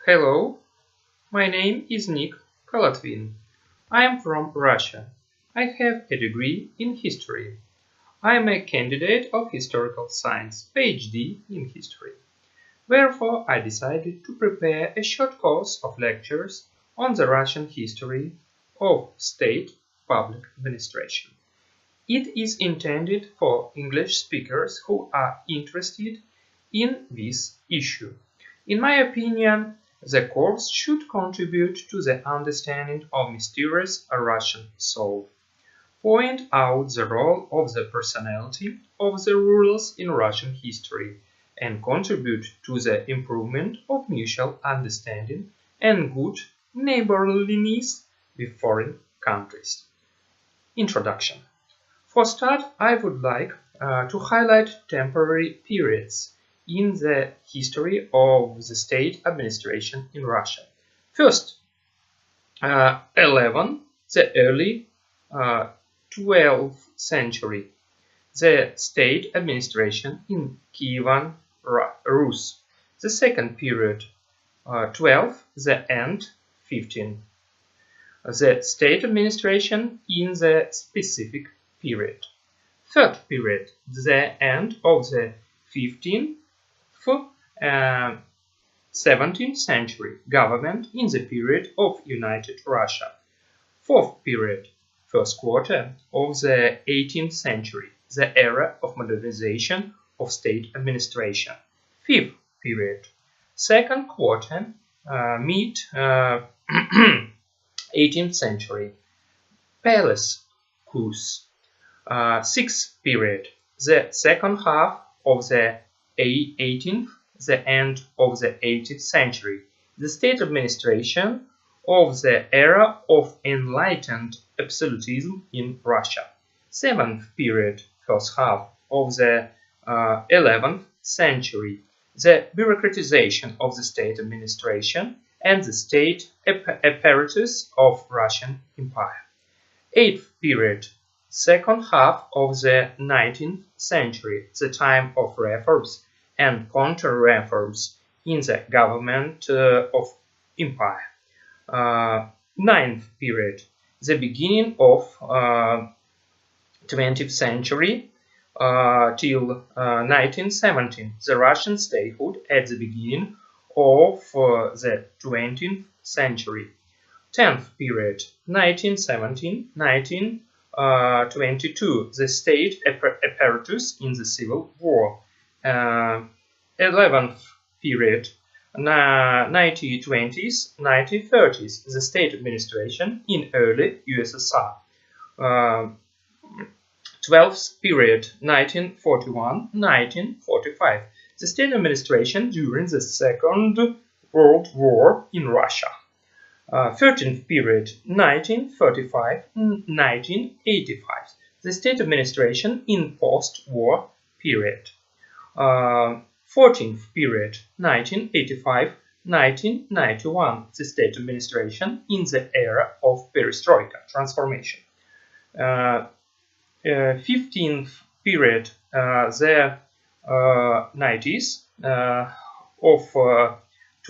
Hello, my name is Nick Kalatvin. I am from Russia. I have a degree in history. I am a candidate of historical science, PhD in history. Therefore, I decided to prepare a short course of lectures on the Russian history of state public administration. It is intended for English speakers who are interested in this issue. In my opinion, the course should contribute to the understanding of mysterious Russian soul, point out the role of the personality of the rulers in Russian history, and contribute to the improvement of mutual understanding and good neighborliness with foreign countries. Introduction. For start, I would like to highlight temporary periods in the history of the state administration in Russia. First, 11, the early 12th century, the state administration in Kievan Rus. The second period, 12, the end 15, the state administration in the specific period. Third period, the end of the 15th, 17th century government in the period of United Russia. Fourth period, first quarter of the 18th century, the era of modernization of state administration. Fifth period, second quarter, mid 18th century, palace coups. Sixth period, the second half of the 18th, the end of the 18th century, the state administration of the era of enlightened absolutism in Russia. Seventh period, first half of the 11th century, the bureaucratization of the state administration and the state apparatus of Russian Empire. Eighth period, second half of the 19th century, the time of reforms and counter-reforms in the government of empire. Ninth period, the beginning of 20th century till 1917, the Russian statehood at the beginning of the 20th century. 10th period, 1917-1922, the state apparatus in the Civil War. 11th period, 1920s, 1930s, the state administration in early USSR. 12th period, 1941-1945, the state administration during the Second World War in Russia. 13th period, 1935-1985, the state administration in post-war period. 14th period, 1985-1991, the state administration in the era of perestroika transformation. 15th period, the 90s of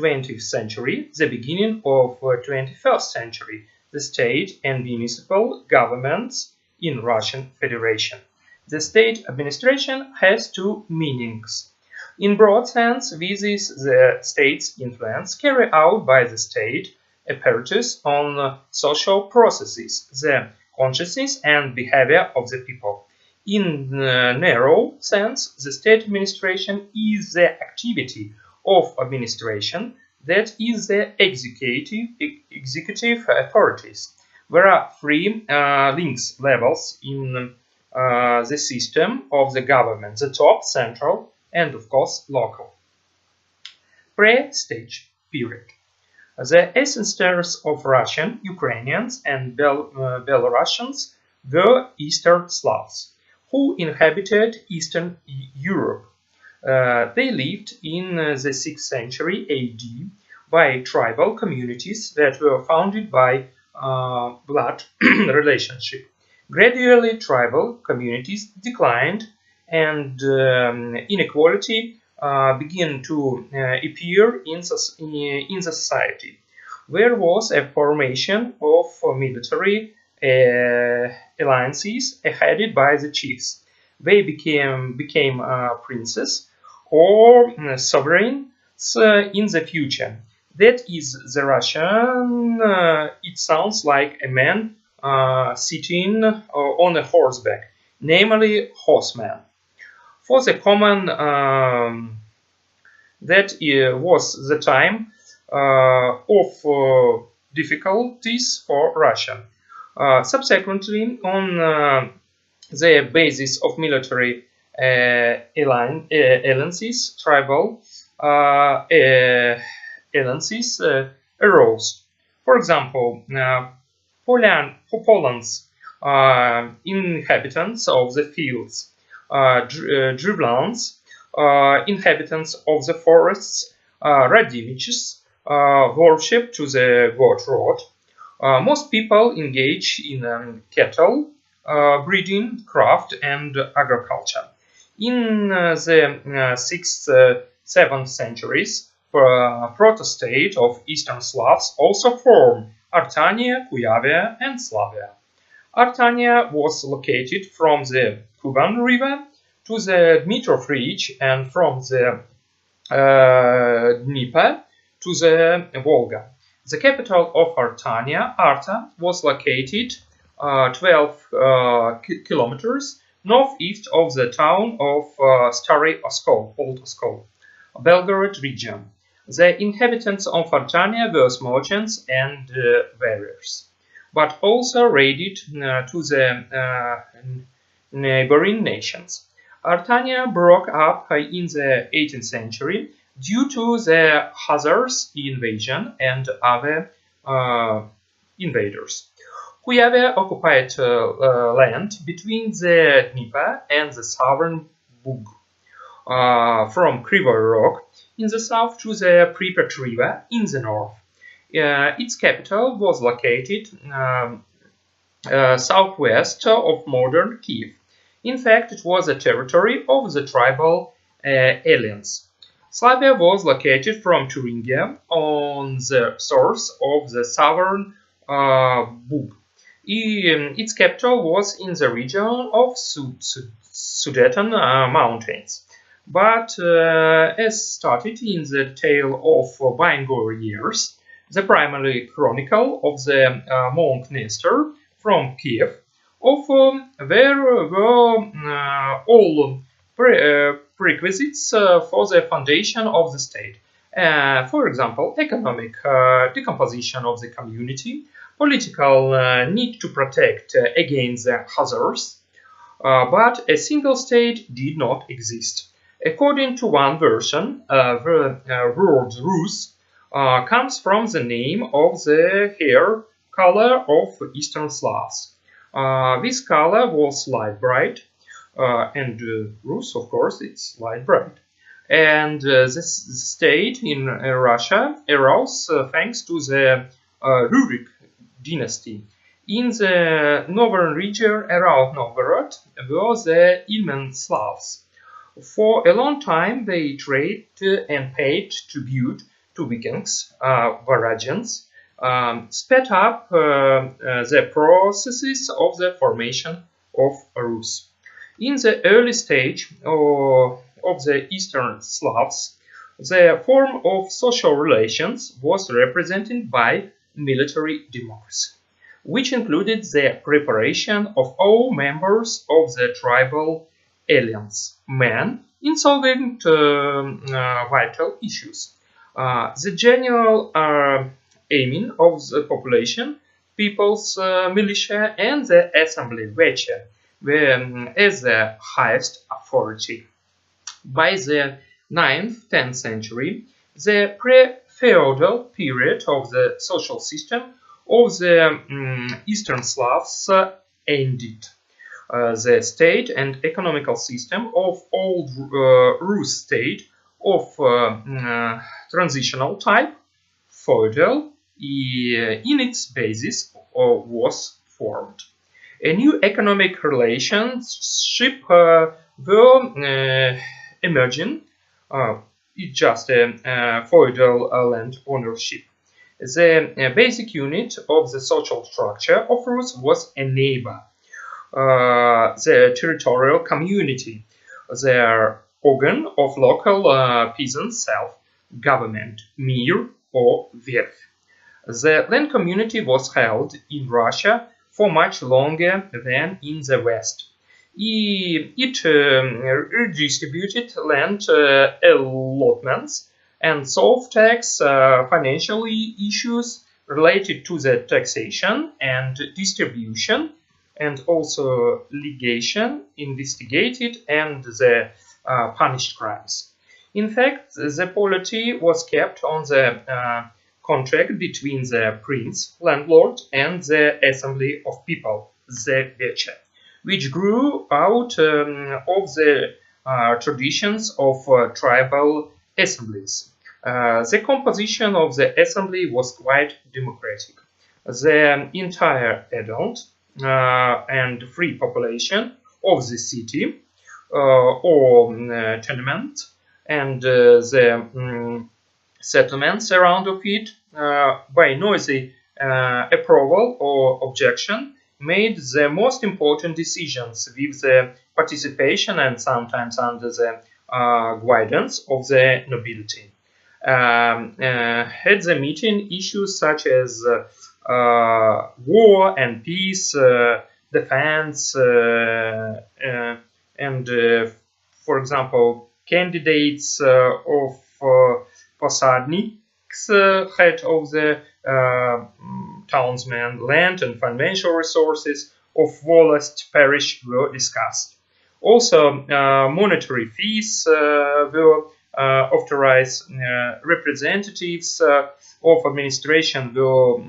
20th century, the beginning of 21st century, the state and municipal governments in Russian Federation. The state administration has two meanings. In broad sense, this is the state's influence carried out by the state apparatus on social processes, the consciousness and behavior of the people. In narrow sense, the state administration is the activity of administration, that is the executive authorities. There are three links levels in the system of the government: the top, central, and of course local. Pre-stage period. The ancestors of Russian, Ukrainians, and Belarusians were Eastern Slavs, who inhabited Eastern Europe. They lived in the 6th century AD by tribal communities that were founded by blood relationship. Gradually, tribal communities declined and inequality began to appear in the society. There was a formation of military alliances headed by the chiefs. They became princes or sovereigns in the future. That is the Russian. It sounds like a man sitting on a horseback, namely horseman. For the common, that was the time of difficulties for Russia. Subsequently, on the basis of military alliances, tribal alliances arose. For example, Poland's inhabitants of the fields, Drevlans, inhabitants of the forests, Radimiches, worship to the god Rod. Most people engage in cattle breeding, craft, and agriculture. In the 6th, 7th centuries, proto-state of Eastern Slavs also formed Artania, Kuyavia, and Slavia. Artania was located from the Kuban River to the Dmitrov Ridge and from the Dnieper to the Volga. The capital of Artania, Arta, was located 12 kilometers northeast of the town of Stary Oskol, Old Oskol, Belgorod region. The inhabitants of Artania were merchants and warriors, but also raided to the neighboring nations. Artania broke up in the 18th century due to the Khazars invasion and other invaders. Kuyavia occupied land between the Dnieper and the southern Bug, from Krivoy Rog in the south to the Pripyat River in the north. Its capital was located southwest of modern Kiev. In fact, it was a territory of the tribal aliens. Slavia was located from Thuringia on the source of the southern Bug. Its capital was in the region of Sudeten Mountains. But as stated in the tale of bygone years, the primary chronicle of the monk Nestor from Kiev, there were all prerequisites for the foundation of the state. For example, economic decomposition of the community, political need to protect against the Khazars, but a single state did not exist. According to one version, the word Rus comes from the name of the hair color of Eastern Slavs. This color was light bright, and Rus, of course, it's light bright. And this state in Russia arose thanks to the Rurik dynasty. In the northern region around Novgorod were the Ilmen Slavs. For a long time they traded and paid tribute to Vikings, Varangians, sped up the processes of the formation of Rus. In the early stage of the Eastern Slavs, the form of social relations was represented by military democracy, which included the preparation of all members of the tribal alliance, men, in solving vital issues. The general aiming of the population, people's militia, and the assembly veche were as the highest authority. By the 9th, 10th century, the pre-feudal period of the social system of the Eastern Slavs ended. The state and economical system of old Rus state of transitional type, feudal, in its basis was formed. A new economic relationship were emerging It's just a feudal land ownership. The basic unit of the social structure of Rus was a neighbor, the territorial community, their organ of local peasant self-government, mir or verch. The land community was held in Russia for much longer than in the West. It redistributed land allotments and solved tax financial issues related to the taxation and distribution, and also legation, investigated, and the punished crimes. In fact, the polity was kept on the contract between the prince, landlord, and the assembly of people, the Veche, which grew out of the traditions of tribal assemblies. The composition of the assembly was quite democratic. The entire adult and free population of the city or tenement and the settlements around of it, by noisy approval or objection, made the most important decisions with the participation and sometimes under the guidance of the nobility. At the meeting, issues such as war and peace, defense, and, for example, candidates of posadniks, head of the townsmen, land and financial resources of Volast parish were discussed. Also, monetary fees were authorized, representatives of administration were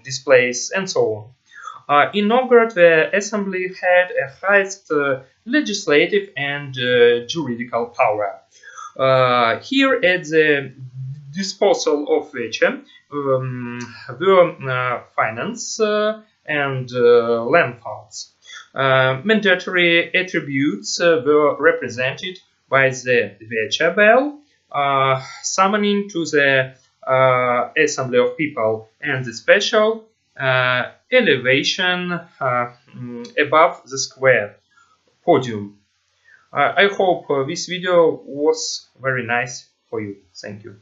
displaced, and so on. In Novgorod, the assembly had a highest legislative and juridical power. Here, at the disposal of Veche, were finance and land funds. Mandatory attributes were represented by the Veche bell, summoning to the assembly of people, and the special elevation above the square podium. I hope this video was very nice for you. Thank you.